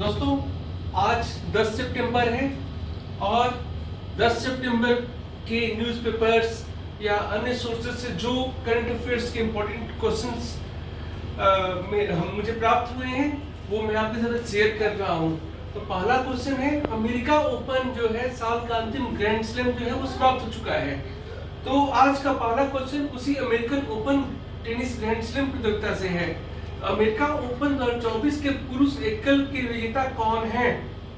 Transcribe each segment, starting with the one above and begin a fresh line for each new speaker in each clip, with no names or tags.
दोस्तों आज 10 सितंबर है और 10 सितंबर के न्यूज़पेपर्स या अन्य सोर्सेज से जो करंट अफेयर्स के इम्पोर्टेंट क्वेश्चंस मुझे प्राप्त हुए हैं वो मैं आपके साथ शेयर कर रहा हूं। तो पहला क्वेश्चन है, अमेरिका ओपन जो है साल का अंतिम ग्रैंड स्लैम जो है वो समाप्त हो चुका है। तो आज का पहला क्वेश्चन उसी American open tennis grand slam प्रतियोगिता से है। अमेरिका ओपन 2024 के पुरुष एकल के विजेता कौन है?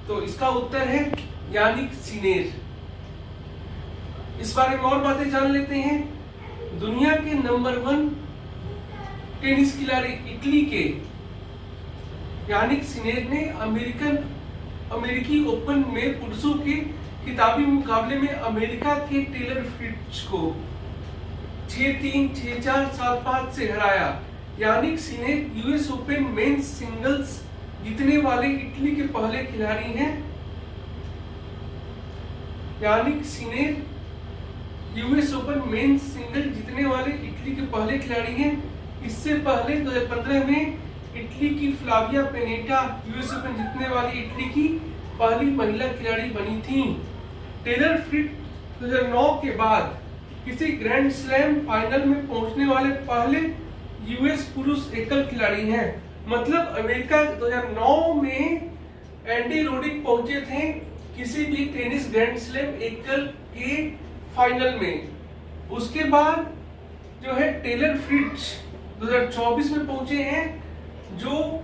तो इसका उत्तर है यानिक सिनेर। इस बारे में और बातें जान लेते हैं। दुनिया के नंबर 1 टेनिस खिलाड़ी इटली के यानिक सिनेर ने अमेरिकी ओपन में पुरुषों के खिताबी मुकाबले में अमेरिका के टेलर फ्रिट्ज को 6-3, 6-4, 7-5 से हराया। Jannik Sinner US Open men's singles जीतने वाले इटली के पहले खिलाड़ी हैं। Jannik Sinner US Open men's single जीतने वाले इटली के पहले खिलाड़ी हैं। इससे पहले 2015 में इटली की फ्लाविया पेनेटा यूएस ओपन जीतने वाली इटली की पहली महिला खिलाड़ी बनी थी। टेलर फ्रिट्ज 2009 के बाद किसी ग्रैंड स्लैम फाइनल में पहुंचने वाले पहले यूएस पुरुष एकल खिलाड़ी हैं। मतलब अमेरिका 2009 में एंडी रोडिक पहुंचे थे किसी भी टेनिस ग्रैंड स्लैम एकल के फाइनल में। उसके बाद जो है टेलर फ्रिट्ज 2024 में पहुंचे हैं, जो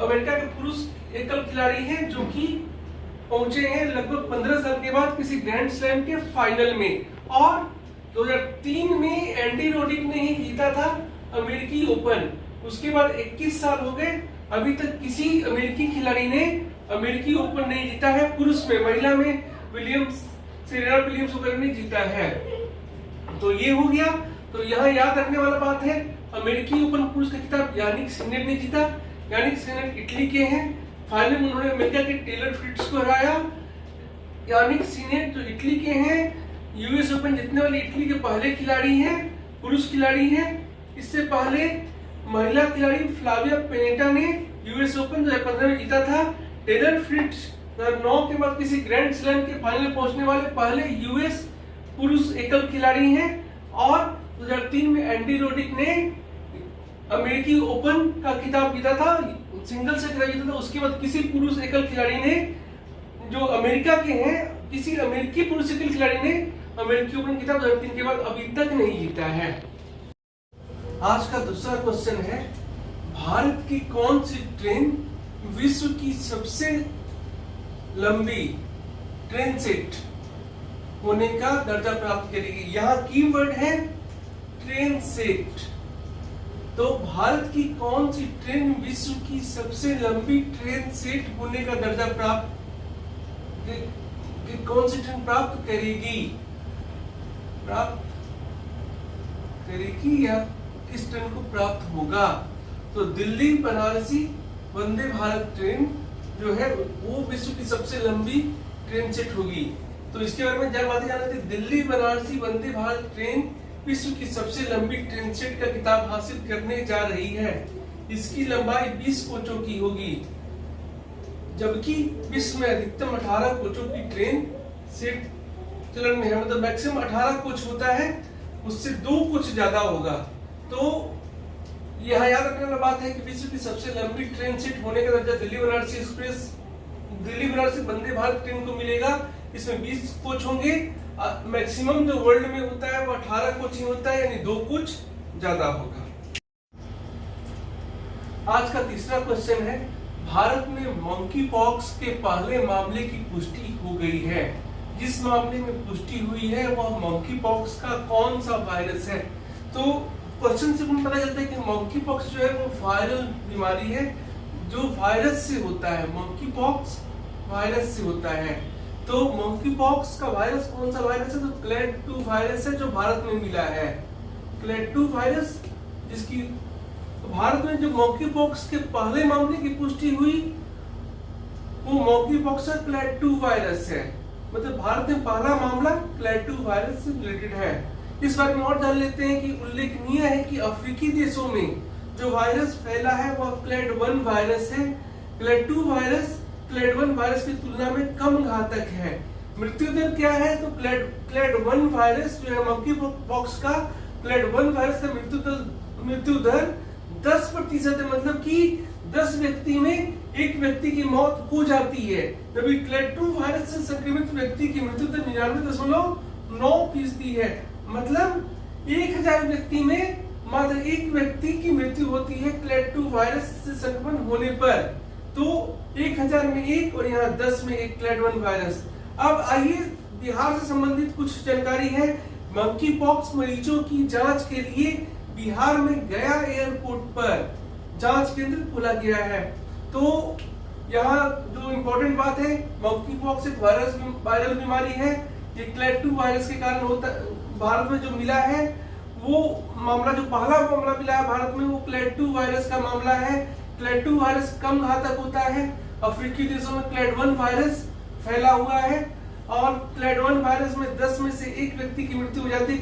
अमेरिका के पुरुष एकल खिलाड़ी हैं, जो कि पहुंचे हैं लगभग 15 साल के बाद किसी ग्रैंड स्लैम के फाइनल में। और 2003 में एंडी रोडिक ने ही जीता था अमेरिकी ओपन। उसके बाद 21 साल हो गए, अभी तक किसी अमेरिकी खिलाड़ी ने अमेरिकी ओपन नहीं जीता है पुरुष में। महिला में सेरेना विलियम्स वगैरह ने जीता है। तो ये हो गया। तो यहाँ याद रखने वाला बात है, अमेरिकी ओपन पुरुष का खिताब यानिक सिनेर ने जीता। यानिक सिनेर इटली के हैं। फाइनल में उन्होंने अमेरिका के टेलर फ्रिट्ज को हराया। यानिक सिनेर जो इटली के हैं, यूएस ओपन जीतने वाले इटली के पहले खिलाड़ी हैं, पुरुष खिलाड़ी हैं। इससे पहले महिला खिलाड़ी फ्लाविया पेनेटा ने यूएस ओपन 2015 में जीता था। टेलर फ्रिट्ज 2009 के बाद किसी ग्रैंड स्लैम के फाइनल में पहुंचने वाले पहले यूएस पुरुष एकल खिलाड़ी हैं। और 2003 में एंडी रोडिक ने अमेरिकी ओपन का खिताब जीता था, सिंगल से खिताब जीता था। उसके बाद किसी पुरुष एकल खिलाड़ी ने, जो अमेरिका के हैं, किसी अमेरिकी पुरुष एकल खिलाड़ी ने अमेरिकी ओपन खिताब 2003 के बाद अभी तक नहीं जीता है। आज का दूसरा क्वेश्चन है, भारत की कौन सी ट्रेन विश्व की सबसे लंबी ट्रेन सेट होने का दर्जा प्राप्त करेगी? यहाँ कीवर्ड है ट्रेन सेट। तो भारत की कौन सी ट्रेन विश्व की सबसे लंबी ट्रेन सेट होने का दर्जा प्राप्त कौन सी ट्रेन प्राप्त करेगी या किस ट्रेन को प्राप्त होगा? तो दिल्ली बनारसी वंदे भारत ट्रेन जो है वो विश्व की सबसे लंबी ट्रेन सेट होगी। तो इसके बारे में ज्यादा बातें जानते हैं। दिल्ली बनारसी वंदे भारत ट्रेन विश्व की सबसे लंबी ट्रेन सेट का खिताब हासिल करने जा रही है। इसकी लंबाई 20 कोचों की होगी, जबकि विश्व में अधिकतम 18 कोचों की ट्रेन सेट चलन में है। मतलब मैक्सिमम 18 कोच होता है, उससे 2 कोच ज्यादा होगा। तो यह याद रखने वाली बात है कि विश्व की सबसे लंबी ट्रेन सेट होने का दर्जा दिल्ली बनारसी वंदे भारत ट्रेन को मिलेगा। इसमें 20 कोच होंगे। मैक्सिमम जो वर्ल्ड में होता है वो 18 कोच ही होता है, यानी 2 कोच ज्यादा होगा। आज का तीसरा क्वेश्चन है, भारत में मंकी पॉक्स के पहले मामले की पुष्टि हो गई है। जिस मामले में पुष्टि हुई है वह मंकी पॉक्स का कौन सा वायरस है? तो क्वेश्चन से पता चलता है कि मंकी पॉक्स जो है वो वायरल बीमारी है जो वायरस से होता है। मंकी पॉक्स वायरस से होता है। तो मंकी पॉक्स का वायरस कौन सा वायरस है? तो क्लैड 2 वायरस है जो भारत में मिला है। क्लैड 2 वायरस, जिसकी भारत में जो मंकी पॉक्स के पहले मामले की पुष्टि हुई वो मंकी पॉक्स का क्लैड 2 वायरस है। मतलब भारत में पहला मामला क्लैड 2 वायरस से रिलेटेड है। इस बारे में और जान लेते हैं कि उल्लेखनीय है कि अफ्रीकी देशों में जो वायरस फैला है वह क्लैड 1 वायरस है, क्लैड 2 वायरस क्लैड 1 वायरस की तुलना में कम घातक है। मृत्यु दर क्या है? तो क्लैड 1 वायरस जो है मंकी पॉक्स का, क्लैड 1 वायरस का मृत्यु दर 10% है, मतलब कि 10 व्यक्ति में एक व्यक्ति की मौत हो जाती है। जबकि क्लैड 2 वायरस से संक्रमित व्यक्ति की मृत्यु दर 99.9% है, मतलब 1000 व्यक्ति में मात्र एक व्यक्ति की मृत्यु होती है क्लैड 2 वायरस से संक्रमण होने पर। तो 1000 में एक और यहाँ 10 में एक क्लैड 1 वायरस। अब आइए बिहार से संबंधित कुछ जानकारी है। मंकी पॉक्स मरीजों की जांच के लिए बिहार में गया एयरपोर्ट पर जांच केंद्र खोला गया है। तो यहाँ जो इम्पोर्टेंट बात है, मंकी पॉक्स एक वायरल बीमारी है। ये क्लैड 2 वायरस के कारण होता, भारत में जो मिला है वो मामला, जो पहला मामला मिला है भारत में, वो क्लैड 2 वायरस का मामला है। क्लैड 2 वायरस कम घातक होता है। अफ्रीकी देशों में क्लैड 1 वायरस फैला हुआ है और क्लैड 1 वायरस में 10 में से एक व्यक्ति की मृत्यु हो जाती है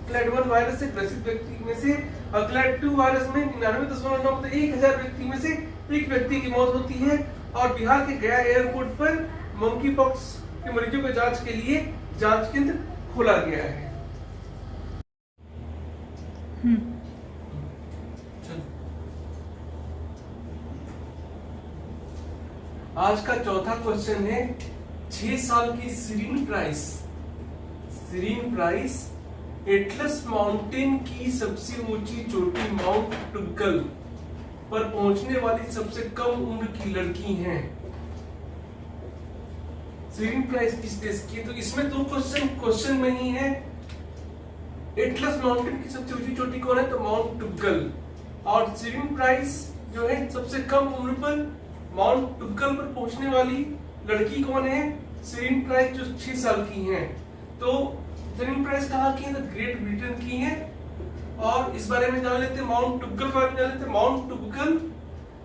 क्लैड 1 वायरस से ग्रसित व्यक्ति में से। और क्लैड 2 वायरस में 99.9 मतलब 1000 व्यक्ति में से एक व्यक्ति की मौत होती है। और बिहार के गया एयरपोर्ट पर मंकी पॉक्स के मरीजों की जांच के लिए जांच केंद्र खोला गया है। आज का चौथा क्वेश्चन है, 6 साल की सीरीन प्राइस एटलस माउंटेन की सबसे ऊंची चोटी माउंट टुबकल पर पहुंचने वाली सबसे कम उम्र की लड़की हैं। सीरीन प्राइस किस देश की? तो इसमें दो क्वेश्चन में ही है। एटलस माउंटेन की सबसे ऊंची चोटी कौन है? तो माउंट टुबकल। और सीरीन प्राइस जो है सबसे कम उम्र पर माउंट टुबकल पर पहुंचने वाली लड़की कौन है? सीरीन प्राइस जो 6 साल की हैं। तो सीरीन प्राइस कहाँ की है? तो ग्रेट ब्रिटेन की है। और इस बारे में जान लेते हैं, माउंट टुबकल के बारे में जान लेते हैं। माउंट टुबकल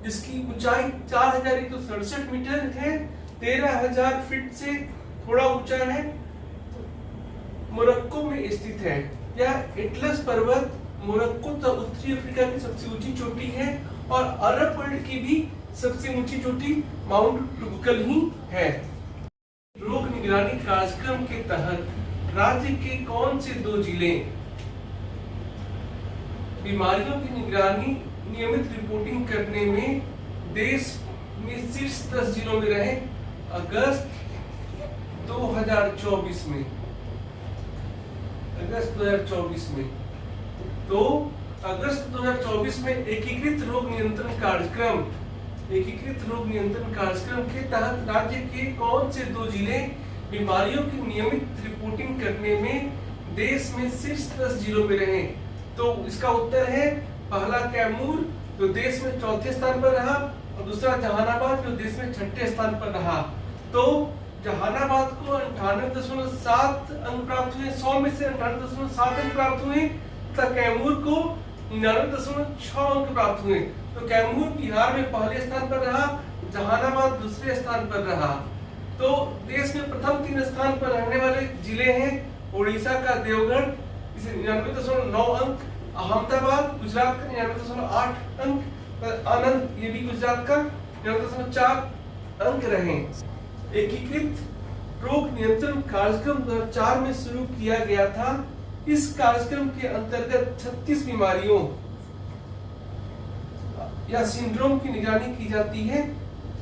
जिसकी ऊंचाई 4167 मीटर है, 13000 फीट से थोड़ा ऊंचा है, मोरक्को में स्थित है। यह एटलस पर्वत मोरक्को तथा उत्तरी अफ्रीका की सबसे ऊंची चोटी है और अरब वर्ल्ड की भी सबसे ऊंची चोटी माउंट टुबकल ही है। रोग निगरानी कार्यक्रम के तहत राज्य के कौन से 2 जिले बीमारियों की निगरानी नियमित रिपोर्टिंग करने में देश में शीर्ष 10 जिलों में रहे? अगस्त 2024 में, अगस्त 2024 में। तो अगस्त 2024 में एकीकृत रोग नियंत्रण कार्यक्रम के तहत राज्य के कौन से 2 जिले बीमारियों की नियमित रिपोर्टिंग करने में देश में शीर्ष 10 जिलों में रहे? तो इसका उत्तर है पहला कैमूर जो देश में 4थे स्थान पर रहा और दूसरा जहानाबाद जो देश में 6ठे स्थान पर रहा। तो जहानाबाद को 98.7 अंक प्राप्त हुए, 100 में से 98.7 अंक प्राप्त हुए, तथा कैमूर को 99.6 अंक प्राप्त हुए। तो कैमूर बिहार में पहले स्थान पर रहा, जहानाबाद दूसरे स्थान पर रहा। तो देश में प्रथम 3 स्थान पर रहने वाले जिले हैं उड़ीसा का देवगढ़, इसे 99.9 अंक, अहमदाबाद गुजरात का 99.8 अंक, आनंद ये भी गुजरात का 99.4 अंक रहे। एकीकृत रोग नियंत्रण कार्यक्रम 2004 में शुरू किया गया था। इस कार्यक्रम के अंतर्गत 36 बीमारियों या सिंड्रोम की निगरानी की जाती है।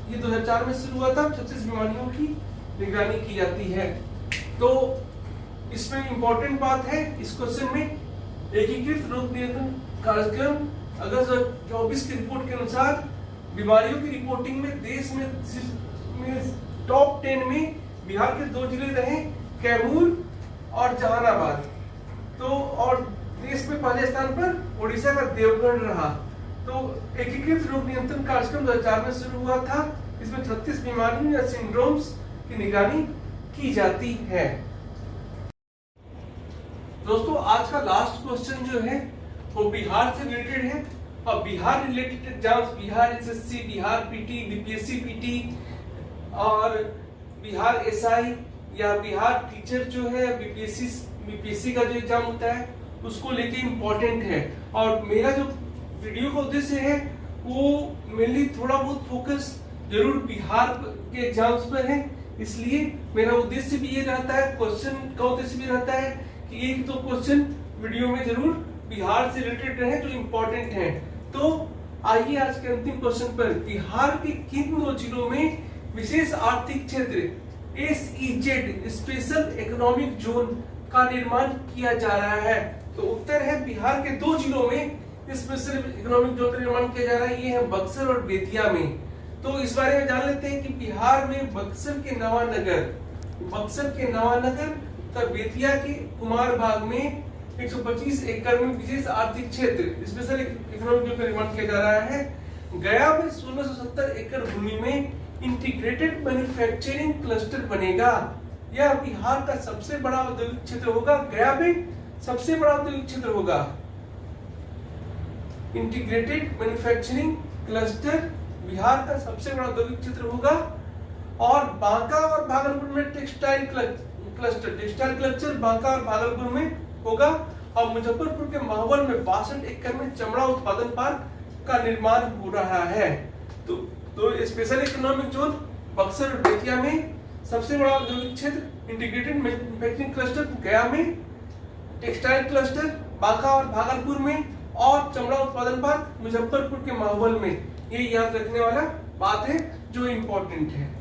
ये 2004 में शुरू हुआ था, 36 बीमारियों की निगरानी की जाती है। तो इसमें इंपॉर्टेंट बात है इस क्वेश्चन में, एकीकृत रोग नियंत्रण कार्यक्रम अगस्त 2024 की रिपोर्ट के अनुसार बीमारियों की रिपोर्टिंग में देश में टॉप 10 में बिहार के 2 जिले रहे, कैमूर और जहानाबाद। तो और देश में पहले स्थान पर उड़ीसा का देवगढ़ रहा। तो एकीकृत रोग नियंत्रण कार्यक्रम 2004 में शुरू हुआ था। इसमें 36 बीमारियों या सिंड्रोम्स की निगरानी की जाती है। दोस्तों आज का लास्ट क्वेश्चन जो है वो बिहार से रिलेटेड है और Bihar related exams, Bihar SSC, Bihar PT, BPSC PT और बिहार एसआई या बिहार टीचर जो है बीपीएससी का जो एग्जाम होता है उसको लेके इम्पोर्टेंट है। और मेरा जो वीडियो का उद्देश्य है वो मेनली थोड़ा बहुत फोकस जरूर बिहार के एग्जाम्स पर है, इसलिए मेरा उद्देश्य भी ये रहता है, क्वेश्चन का उद्देश्य भी रहता है कि एक दो क्वेश्चन वीडियो में जरूर बिहार से रिलेटेड रहे जो इम्पोर्टेंट हैं। तो आइए आज के अंतिम क्वेश्चन पर, बिहार के किन दो जिलों में विशेष आर्थिक क्षेत्र SEZ स्पेशल इकोनॉमिक जोन का निर्माण किया जा रहा है? तो उत्तर है बिहार के दो जिलों में स्पेशल इकोनॉमिक जोन का निर्माण किया जा रहा है, ये है बक्सर और बेतिया में। तो इस बारे में जान लेते हैं कि बिहार में बक्सर के नवानगर तथा बेतिया के कुमारबाग में 125 एकड़ में विशेष आर्थिक क्षेत्र स्पेशल इकोनॉमिक जोन का निर्माण किया जा रहा है। गया में 1670 एकड़ भूमि में इंटीग्रेटेड मैन्युफैक्चरिंग क्लस्टर बनेगा। यह बिहार का सबसे बड़ा औद्योगिक क्षेत्र होगा। गया में सबसे बड़ा औद्योगिक क्षेत्र होगा। इंटीग्रेटेड मैन्युफैक्चरिंग क्लस्टर बिहार का सबसे बड़ा औद्योगिक क्षेत्र होगा। और बांका और भागलपुर में टेक्सटाइल क्लस्टर बांका और भागलपुर में होगा। और मुजफ्फरपुर के माहौल में 62 एकड़ में चमड़ा उत्पादन पार्क का निर्माण हो रहा है। तो स्पेशल इकोनॉमिक जोन बक्सर और बेतिया में, सबसे बड़ा औद्योगिक क्षेत्र इंटीग्रेटेड मैन्युफैक्चरिंग क्लस्टर गया में, टेक्सटाइल क्लस्टर बांका और भागलपुर में, और चमड़ा उत्पादन पार्क मुजफ्फरपुर के माहौल में। ये याद रखने वाला बात है जो इम्पोर्टेंट है।